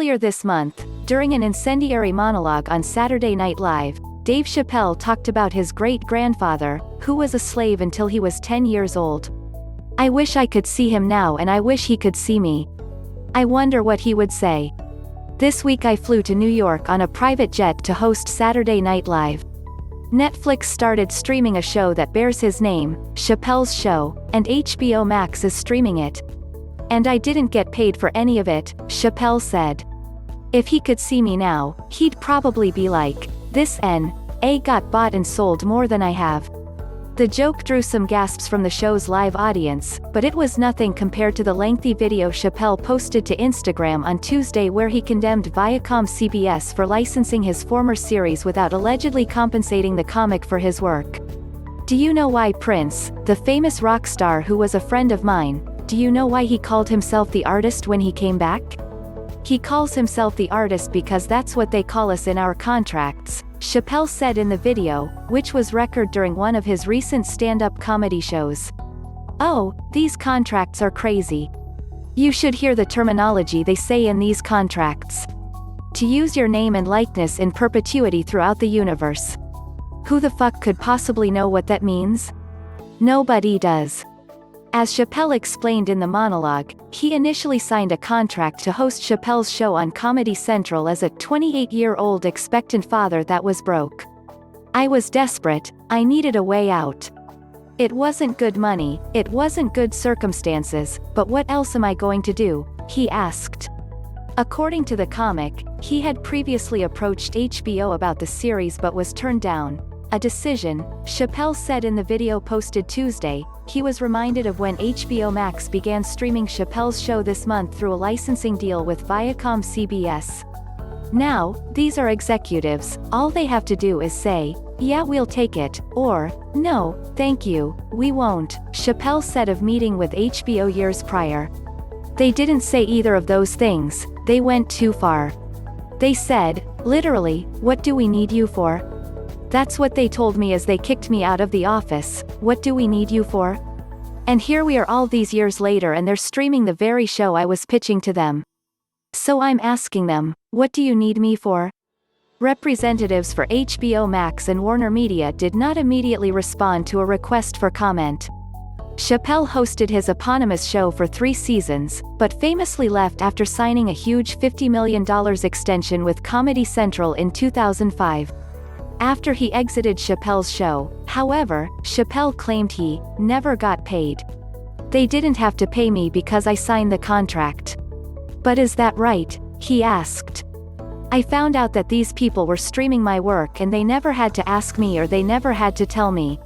Earlier this month, during an incendiary monologue on Saturday Night Live, Dave Chappelle talked about his great-grandfather, who was a slave until he was 10 years old. "I wish I could see him now and I wish he could see me. I wonder what he would say." This week I flew to New York on a private jet to host Saturday Night Live. Netflix started streaming a show that bears his name, Chappelle's Show, and HBO Max is streaming it. "And I didn't get paid for any of it," Chappelle said. "If he could see me now, he'd probably be like, 'This N.A. got bought and sold more than I have.'" The joke drew some gasps from the show's live audience, but it was nothing compared to the lengthy video Chappelle posted to Instagram on Tuesday where he condemned Viacom-CBS for licensing his former series without allegedly compensating the comic for his work. "Do you know why Prince, the famous rock star who was a friend of mine, do you know why he called himself the artist when he came back? He calls himself the artist because that's what they call us in our contracts," Chappelle said in the video, which was recorded during one of his recent stand-up comedy shows. "Oh, these contracts are crazy. You should hear the terminology they say in these contracts. To use your name and likeness in perpetuity throughout the universe. Who the fuck could possibly know what that means? Nobody does." As Chappelle explained in the monologue, he initially signed a contract to host Chappelle's Show on Comedy Central as a 28-year-old expectant father that was broke. "I was desperate, I needed a way out. It wasn't good money, it wasn't good circumstances, but what else am I going to do?" he asked. According to the comic, he had previously approached HBO about the series but was turned down. A decision, Chappelle said in the video posted Tuesday. He was reminded of when HBO Max began streaming Chappelle's Show this month through a licensing deal with Viacom-CBS. "Now, these are executives, all they have to do is say, 'Yeah, we'll take it,' or, 'No, thank you, we won't,'" Chappelle said of meeting with HBO years prior. "They didn't say either of those things, they went too far. They said, literally, 'What do we need you for?' That's what they told me as they kicked me out of the office, 'What do we need you for?' And here we are all these years later and they're streaming the very show I was pitching to them. So I'm asking them, what do you need me for?" Representatives for HBO Max and Warner Media did not immediately respond to a request for comment. Chappelle hosted his eponymous show for 3 seasons, but famously left after signing a huge $50 million extension with Comedy Central in 2005. After he exited Chappelle's Show, however, Chappelle claimed he never got paid. "They didn't have to pay me because I signed the contract." "But is that right?" he asked. "I found out that these people were streaming my work and they never had to ask me or they never had to tell me.